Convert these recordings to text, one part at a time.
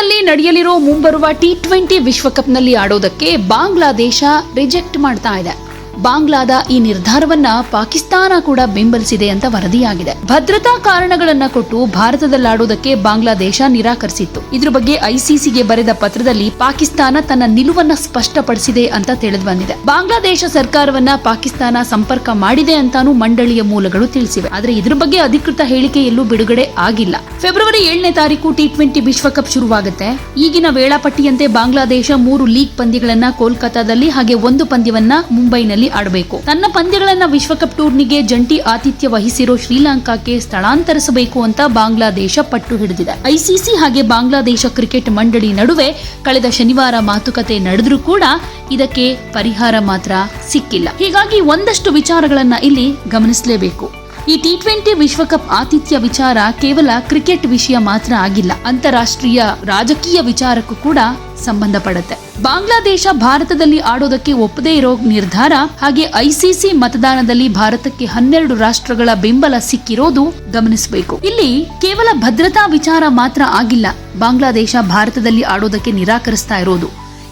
ಇಂಗ್ಲೆಂಡ್ನಲ್ಲಿ ನಡೆಯಲಿರೋ ಮುಂಬರುವ T20 ವಿಶ್ವಕಪ್ನಲ್ಲಿ ಆಡೋದಕ್ಕೆ ಬಾಂಗ್ಲಾದೇಶ ರಿಜೆಕ್ಟ್ ಮಾಡ್ತಾ ಇದೆ. ಬಾಂಗ್ಲಾದ ಈ ನಿರ್ಧಾರವನ್ನ ಪಾಕಿಸ್ತಾನ ಕೂಡ ಬೆಂಬಲಿಸಿದೆ ಅಂತ ವರದಿಯಾಗಿದೆ. ಭದ್ರತಾ ಕಾರಣಗಳನ್ನ ಕೊಟ್ಟು ಭಾರತದಲ್ಲಾಡೋದಕ್ಕೆ ಬಾಂಗ್ಲಾದೇಶ ನಿರಾಕರಿಸಿತ್ತು. ಇದ್ರ ಬಗ್ಗೆ ಐಸಿಸಿಗೆ ಬರೆದ ಪತ್ರದಲ್ಲಿ ಪಾಕಿಸ್ತಾನ ತನ್ನ ನಿಲುವನ್ನ ಸ್ಪಷ್ಟಪಡಿಸಿದೆ ಅಂತ ತಿಳಿದು ಬಂದಿದೆ. ಬಾಂಗ್ಲಾದೇಶ ಸರ್ಕಾರವನ್ನ ಪಾಕಿಸ್ತಾನ ಸಂಪರ್ಕ ಮಾಡಿದೆ ಅಂತಾನೂ ಮಂಡಳಿಯ ಮೂಲಗಳು ತಿಳಿಸಿವೆ. ಆದ್ರೆ ಇದ್ರ ಬಗ್ಗೆ ಅಧಿಕೃತ ಹೇಳಿಕೆ ಎಲ್ಲೂ ಬಿಡುಗಡೆ ಆಗಿಲ್ಲ. ಫೆಬ್ರವರಿ 7ನೇ ತಾರೀಕು T20 ವಿಶ್ವಕಪ್ ಶುರುವಾಗುತ್ತೆ. ಈಗಿನ ವೇಳಾಪಟ್ಟಿಯಂತೆ ಬಾಂಗ್ಲಾದೇಶ 3 ಲೀಗ್ ಪಂದ್ಯಗಳನ್ನ ಕೋಲ್ಕತಾದಲ್ಲಿ ಹಾಗೆ 1 ಪಂದ್ಯವನ್ನ ಮುಂಬೈನಲ್ಲಿ ಆಡಬೇಕು. ತನ್ನ ಪಂದ್ಯಗಳನ್ನ ವಿಶ್ವಕಪ್ ಟೂರ್ನಿಗೆ ಜಂಟಿ ಆತಿಥ್ಯ ವಹಿಸಿರೋ ಶ್ರೀಲಂಕಾಕ್ಕೆ ಸ್ಥಳಾಂತರಿಸಬೇಕು ಅಂತ ಬಾಂಗ್ಲಾದೇಶ ಪಟ್ಟು ಹಿಡಿದಿದೆ. ಐಸಿಸಿ ಹಾಗೆ ಬಾಂಗ್ಲಾದೇಶ ಕ್ರಿಕೆಟ್ ಮಂಡಳಿ ನಡುವೆ ಕಳೆದ ಶನಿವಾರ ಮಾತುಕತೆ ನಡೆದ್ರೂ ಕೂಡ ಇದಕ್ಕೆ ಪರಿಹಾರ ಮಾತ್ರ ಸಿಕ್ಕಿಲ್ಲ. ಹೀಗಾಗಿ ಒಂದಷ್ಟು ವಿಚಾರಗಳನ್ನ ಇಲ್ಲಿ ಗಮನಿಸಲೇಬೇಕು. ಈ T20 ವಿಶ್ವಕಪ್ ಆತಿಥ್ಯ ವಿಚಾರ ಕೇವಲ ಕ್ರಿಕೆಟ್ ವಿಷಯ ಮಾತ್ರ ಆಗಿಲ್ಲ, ಅಂತಾರಾಷ್ಟ್ರೀಯ ರಾಜಕೀಯ ವಿಚಾರಕ್ಕೂ ಕೂಡ ಸಂಬಂಧಪಡುತ್ತೆ. ಬಾಂಗ್ಲಾದೇಶ ಭಾರತದಲ್ಲಿ ಆಡೋದಕ್ಕೆ ಒಪ್ಪದೇ ಇರೋ ನಿರ್ಧಾರ ಹಾಗೆ ಐಸಿಸಿ ಮತದಾನದಲ್ಲಿ ಭಾರತಕ್ಕೆ 12 ರಾಷ್ಟ್ರಗಳ ಬೆಂಬಲ ಸಿಕ್ಕಿರೋದು ಗಮನಿಸಬೇಕು. ಇಲ್ಲಿ ಕೇವಲ ಭದ್ರತಾ ವಿಚಾರ ಮಾತ್ರ ಆಗಿಲ್ಲ, ಬಾಂಗ್ಲಾದೇಶ ಭಾರತದಲ್ಲಿ ಆಡೋದಕ್ಕೆ ನಿರಾಕರಿಸ್ತಾ ಇರೋದು.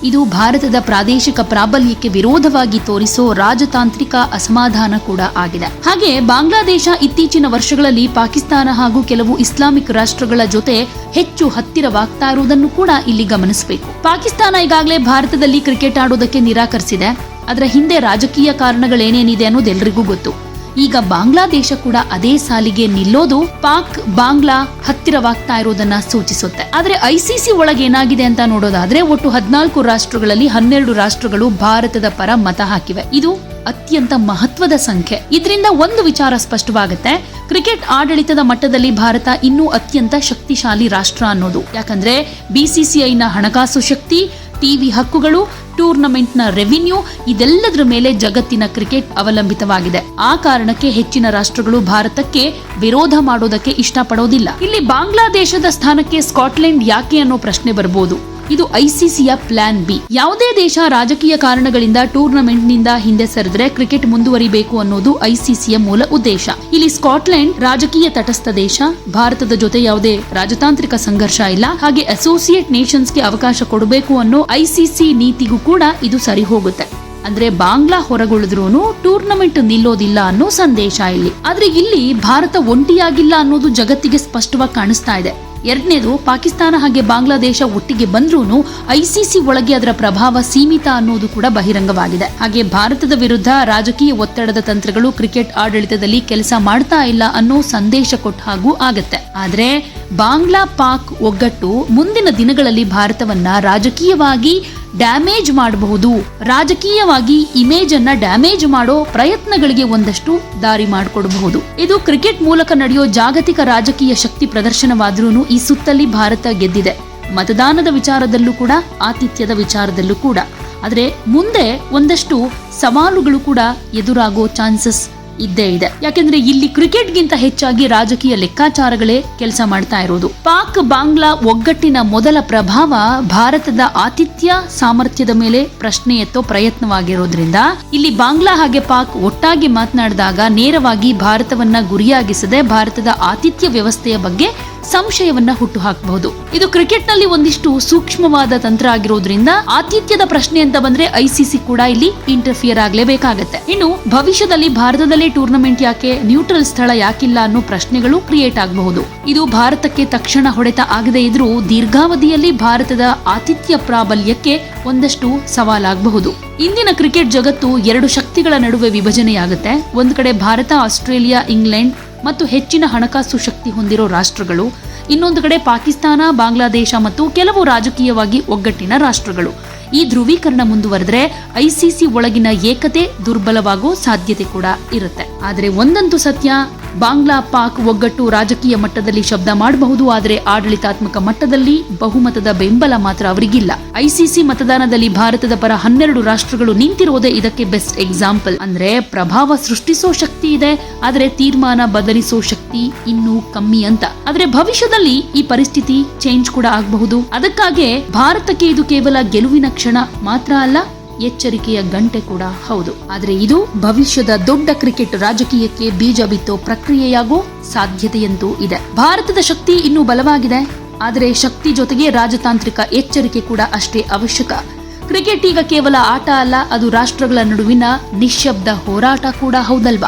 ಇದು ಭಾರತದ ಪ್ರಾದೇಶಿಕ ಪ್ರಾಬಲ್ಯಕ್ಕೆ ವಿರೋಧವಾಗಿ ತೋರಿಸೋ ರಾಜತಾಂತ್ರಿಕ ಅಸಮಾಧಾನ ಕೂಡ ಆಗಿದೆ. ಹಾಗೆ ಬಾಂಗ್ಲಾದೇಶ ಇತ್ತೀಚಿನ ವರ್ಷಗಳಲ್ಲಿ ಪಾಕಿಸ್ತಾನ ಹಾಗೂ ಕೆಲವು ಇಸ್ಲಾಮಿಕ್ ರಾಷ್ಟ್ರಗಳ ಜೊತೆ ಹೆಚ್ಚು ಹತ್ತಿರವಾಗ್ತಾ ಇರುವುದನ್ನು ಕೂಡ ಇಲ್ಲಿ ಗಮನಿಸಬೇಕು. ಪಾಕಿಸ್ತಾನ ಈಗಾಗಲೇ ಭಾರತದಲ್ಲಿ ಕ್ರಿಕೆಟ್ ಆಡೋದಕ್ಕೆ ನಿರಾಕರಿಸಿದೆ. ಅದರ ಹಿಂದೆ ರಾಜಕೀಯ ಕಾರಣಗಳೇನೇನಿದೆ ಅನ್ನೋದು ಎಲ್ರಿಗೂ ಗೊತ್ತು. ಈಗ ಬಾಂಗ್ಲಾದೇಶ ಕೂಡ ಅದೇ ಸಾಲಿಗೆ ನಿಲ್ಲೋದು ಪಾಕ್ ಬಾಂಗ್ಲಾ ಹತ್ತಿರವಾಗ್ತಾ ಇರೋದನ್ನ ಸೂಚಿಸುತ್ತೆ. ಆದ್ರೆ ಐಸಿಸಿ ಒಳಗೆ ಏನಾಗಿದೆ ಅಂತ ನೋಡೋದಾದ್ರೆ ಒಟ್ಟು 14 ರಾಷ್ಟ್ರಗಳಲ್ಲಿ 12 ರಾಷ್ಟ್ರಗಳು ಭಾರತದ ಪರ ಮತ ಹಾಕಿವೆ. ಇದು ಅತ್ಯಂತ ಮಹತ್ವದ ಸಂಖ್ಯೆ. ಇದರಿಂದ ಒಂದು ವಿಚಾರ ಸ್ಪಷ್ಟವಾಗುತ್ತೆ, ಕ್ರಿಕೆಟ್ ಆಡಳಿತದ ಮಟ್ಟದಲ್ಲಿ ಭಾರತ ಇನ್ನೂ ಅತ್ಯಂತ ಶಕ್ತಿಶಾಲಿ ರಾಷ್ಟ್ರ ಅನ್ನೋದು. ಯಾಕಂದ್ರೆ ಬಿಸಿಸಿಐನ ಹಣಕಾಸು ಶಕ್ತಿ, ಟಿವಿ ಹಕ್ಕುಗಳು, ಟೂರ್ನಮೆಂಟ್ನ ರೆವಿನ್ಯೂ ಇದೆಲ್ಲದರ ಮೇಲೆ ಜಗತ್ತಿನ ಕ್ರಿಕೆಟ್ ಅವಲಂಬಿತವಾಗಿದೆ. ಆ ಕಾರಣಕ್ಕೆ ಹೆಚ್ಚಿನ ರಾಷ್ಟ್ರಗಳು ಭಾರತಕ್ಕೆ ವಿರೋಧ ಮಾಡೋದಕ್ಕೆ ಇಷ್ಟಪಡೋದಿಲ್ಲ. ಇಲ್ಲಿ ಬಾಂಗ್ಲಾದೇಶದ ಸ್ಥಾನಕ್ಕೆ ಸ್ಕಾಟ್ಲೆಂಡ್ ಯಾಕೆ ಅನ್ನೋ ಪ್ರಶ್ನೆ ಬರಬಹುದು. ಇದು ಐಸಿಸಿಯ ಪ್ಲಾನ್ ಬಿ. ಯಾವುದೇ ದೇಶ ರಾಜಕೀಯ ಕಾರಣಗಳಿಂದ ಟೂರ್ನಮೆಂಟ್ ನಿಂದ ಹಿಂದೆ ಸರಿದ್ರೆ ಕ್ರಿಕೆಟ್ ಮುಂದುವರಿಬೇಕು ಅನ್ನೋದು ಐಸಿಸಿಯ ಮೂಲ ಉದ್ದೇಶ. ಇಲ್ಲಿ ಸ್ಕಾಟ್ಲೆಂಡ್ ರಾಜಕೀಯ ತಟಸ್ಥ ದೇಶ, ಭಾರತದ ಜೊತೆ ಯಾವುದೇ ರಾಜತಾಂತ್ರಿಕ ಸಂಘರ್ಷ ಇಲ್ಲ, ಹಾಗೆ ಅಸೋಸಿಯೇಟ್ ನೇಷನ್ಸ್ಗೆ ಅವಕಾಶ ಕೊಡಬೇಕು ಅನ್ನೋ ಐಸಿಸಿ ನೀತಿಗೂ ಕೂಡ ಇದು ಸರಿ ಹೋಗುತ್ತೆ. ಅಂದ್ರೆ ಬಾಂಗ್ಲಾ ಹೊರಗುಳಿದ್ರೂ ಟೂರ್ನಮೆಂಟ್ ನಿಲ್ಲೋದಿಲ್ಲ ಅನ್ನೋ ಸಂದೇಶ ಇಲ್ಲಿ. ಆದ್ರೆ ಇಲ್ಲಿ ಭಾರತ ಒಂಟಿಯಾಗಿಲ್ಲ ಅನ್ನೋದು ಜಗತ್ತಿಗೆ ಸ್ಪಷ್ಟವಾಗಿ ಕಾಣಿಸ್ತಾ ಇದೆ. ಎರಡನೇದು, ಪಾಕಿಸ್ತಾನ ಹಾಗೆ ಬಾಂಗ್ಲಾದೇಶ ಒಟ್ಟಿಗೆ ಬಂದ್ರೂ ಐಸಿಸಿ ಒಳಗೆ ಅದರ ಪ್ರಭಾವ ಸೀಮಿತ ಅನ್ನೋದು ಕೂಡ ಬಹಿರಂಗವಾಗಿದೆ. ಹಾಗೆ ಭಾರತದ ವಿರುದ್ಧ ರಾಜಕೀಯ ಒತ್ತಡದ ತಂತ್ರಗಳು ಕ್ರಿಕೆಟ್ ಆಡಳಿತದಲ್ಲಿ ಕೆಲಸ ಮಾಡ್ತಾ ಇಲ್ಲ ಅನ್ನೋ ಸಂದೇಶ ಕೊಟ್ಟ ಹಾಗೂ ಆಗತ್ತೆ. ಆದ್ರೆ ಬಾಂಗ್ಲಾ ಪಾಕ್ ಒಗ್ಗಟ್ಟು ಮುಂದಿನ ದಿನಗಳಲ್ಲಿ ಭಾರತವನ್ನ ರಾಜಕೀಯವಾಗಿ ಡ್ಯಾಮೇಜ್ ಮಾಡಬಹುದು. ರಾಜಕೀಯವಾಗಿ ಇಮೇಜ್ ಅನ್ನ ಡ್ಯಾಮೇಜ್ ಮಾಡೋ ಪ್ರಯತ್ನಗಳಿಗೆ ಒಂದಷ್ಟು ದಾರಿ ಮಾಡಿಕೊಡಬಹುದು. ಇದು ಕ್ರಿಕೆಟ್ ಮೂಲಕ ನಡೆಯೋ ಜಾಗತಿಕ ರಾಜಕೀಯ ಶಕ್ತಿ ಪ್ರದರ್ಶನವಾದ್ರೂ ಈ ಸುತ್ತಲ್ಲಿ ಭಾರತ ಗೆದ್ದಿದೆ. ಮತದಾನದ ವಿಚಾರದಲ್ಲೂ ಕೂಡ, ಆತಿಥ್ಯದ ವಿಚಾರದಲ್ಲೂ ಕೂಡ. ಆದ್ರೆ ಮುಂದೆ ಒಂದಷ್ಟು ಸವಾಲುಗಳು ಕೂಡ ಎದುರಾಗೋ ಚಾನ್ಸಸ್ ಇದ್ದೇ ಇದೆ. ಯಾಕೆಂದ್ರೆ ಇಲ್ಲಿ ಕ್ರಿಕೆಟ್ಗಿಂತ ಹೆಚ್ಚಾಗಿ ರಾಜಕೀಯ ಲೆಕ್ಕಾಚಾರಗಳೇ ಕೆಲಸ ಮಾಡ್ತಾ ಇರೋದು. ಪಾಕ್ ಬಾಂಗ್ಲಾ ಒಗ್ಗಟ್ಟಿನ ಮೊದಲ ಪ್ರಭಾವ ಭಾರತದ ಆತಿಥ್ಯ ಸಾಮರ್ಥ್ಯದ ಮೇಲೆ ಪ್ರಶ್ನೆ ಎತ್ತೋ ಪ್ರಯತ್ನವಾಗಿರೋದ್ರಿಂದ ಇಲ್ಲಿ ಬಾಂಗ್ಲಾ ಹಾಗೆ ಪಾಕ್ ಒಟ್ಟಾಗಿ ಮಾತನಾಡಿದಾಗ ನೇರವಾಗಿ ಭಾರತವನ್ನ ಗುರಿಯಾಗಿಸದೆ ಭಾರತದ ಆತಿಥ್ಯ ವ್ಯವಸ್ಥೆಯ ಬಗ್ಗೆ ಸಂಶಯವನ್ನ ಹುಟ್ಟು ಹಾಕಬಹುದು. ಇದು ಕ್ರಿಕೆಟ್ ನಲ್ಲಿ ಒಂದಿಷ್ಟು ಸೂಕ್ಷ್ಮವಾದ ತಂತ್ರ ಆಗಿರೋದ್ರಿಂದ ಆತಿಥ್ಯದ ಪ್ರಶ್ನೆ ಅಂತ ಬಂದ್ರೆ ಐಸಿಸಿ ಕೂಡ ಇಲ್ಲಿ ಇಂಟರ್ಫಿಯರ್ ಆಗ್ಲೇಬೇಕಾಗತ್ತೆ. ಇನ್ನು ಭವಿಷ್ಯದಲ್ಲಿ ಭಾರತದಲ್ಲಿ ಟೂರ್ನಮೆಂಟ್ ಯಾಕೆ, ನ್ಯೂಟ್ರಲ್ ಸ್ಥಳ ಯಾಕಿಲ್ಲ ಅನ್ನೋ ಪ್ರಶ್ನೆಗಳು ಕ್ರಿಯೇಟ್ ಆಗಬಹುದು. ಇದು ಭಾರತಕ್ಕೆ ತಕ್ಷಣ ಹೊಡೆತ ಆಗದೇ ಇದ್ರೂ ದೀರ್ಘಾವಧಿಯಲ್ಲಿ ಭಾರತದ ಆತಿಥ್ಯ ಪ್ರಾಬಲ್ಯಕ್ಕೆ ಒಂದಷ್ಟು ಸವಾಲಾಗಬಹುದು. ಇಂದಿನ ಕ್ರಿಕೆಟ್ ಜಗತ್ತು 2 ಶಕ್ತಿಗಳ ನಡುವೆ ವಿಭಜನೆಯಾಗುತ್ತೆ. ಒಂದು ಕಡೆ ಭಾರತ, ಆಸ್ಟ್ರೇಲಿಯಾ, ಇಂಗ್ಲೆಂಡ್ ಮತ್ತು ಹೆಚ್ಚಿನ ಹಣಕಾಸು ಶಕ್ತಿ ಹೊಂದಿರೋ ರಾಷ್ಟ್ರಗಳು, ಇನ್ನೊಂದು ಕಡೆ ಪಾಕಿಸ್ತಾನ, ಬಾಂಗ್ಲಾದೇಶ ಮತ್ತು ಕೆಲವು ರಾಜಕೀಯವಾಗಿ ಒಗ್ಗಟ್ಟಿನ ರಾಷ್ಟ್ರಗಳು. ಈ ಧ್ರುವೀಕರಣ ಮುಂದುವರೆದ್ರೆ ಐಸಿಸಿ ಒಳಗಿನ ಏಕತೆ ದುರ್ಬಲವಾಗೋ ಸಾಧ್ಯತೆ ಕೂಡ ಇರುತ್ತೆ. ಆದ್ರೆ ಒಂದಂತೂ ಸತ್ಯ, ಬಾಂಗ್ಲಾ ಪಾಕ್ ಒಗ್ಗಟ್ಟು ರಾಜಕೀಯ ಮಟ್ಟದಲ್ಲಿ ಶಬ್ದ ಮಾಡಬಹುದು, ಆದರೆ ಆಡಳಿತಾತ್ಮಕ ಮಟ್ಟದಲ್ಲಿ ಬಹುಮತದ ಬೆಂಬಲ ಮಾತ್ರ ಅವರಿಗಿಲ್ಲ. ಐಸಿಸಿ ಮತದಾನದಲ್ಲಿ ಭಾರತದ ಪರ 12 ರಾಷ್ಟ್ರಗಳು ನಿಂತಿರೋದೇ ಇದಕ್ಕೆ ಬೆಸ್ಟ್ ಎಕ್ಸಾಂಪಲ್. ಅಂದ್ರೆ ಪ್ರಭಾವ ಸೃಷ್ಟಿಸೋ ಶಕ್ತಿ ಇದೆ, ಆದ್ರೆ ತೀರ್ಮಾನ ಬದಲಿಸೋ ಶಕ್ತಿ ಇನ್ನೂ ಕಮ್ಮಿ ಅಂತ. ಆದ್ರೆ ಭವಿಷ್ಯದಲ್ಲಿ ಈ ಪರಿಸ್ಥಿತಿ ಚೇಂಜ್ ಕೂಡ ಆಗಬಹುದು. ಅದಕ್ಕಾಗಿ ಭಾರತಕ್ಕೆ ಇದು ಕೇವಲ ಗೆಲುವಿನ ಕ್ಷಣ ಮಾತ್ರ ಅಲ್ಲ, ಎಚ್ಚರಿಕೆಯ ಗಂಟೆ ಕೂಡ ಹೌದು. ಆದ್ರೆ ಇದು ಭವಿಷ್ಯದ ದೊಡ್ಡ ಕ್ರಿಕೆಟ್ ರಾಜಕೀಯಕ್ಕೆ ಬೀಜ ಬಿತ್ತೋ ಪ್ರಕ್ರಿಯೆಯಾಗೋ ಸಾಧ್ಯತೆಯಂತೂ ಇದೆ. ಭಾರತದ ಶಕ್ತಿ ಇನ್ನೂ ಬಲವಾಗಿದೆ. ಆದರೆ ಶಕ್ತಿ ಜೊತೆಗೆ ರಾಜತಾಂತ್ರಿಕ ಎಚ್ಚರಿಕೆ ಕೂಡ ಅಷ್ಟೇ ಅವಶ್ಯಕ. ಕ್ರಿಕೆಟ್ ಈಗ ಕೇವಲ ಆಟ ಅಲ್ಲ, ಅದು ರಾಷ್ಟ್ರಗಳ ನಡುವಿನ ನಿಶ್ಶಬ್ದ ಹೋರಾಟ ಕೂಡ ಹೌದಲ್ವಾ?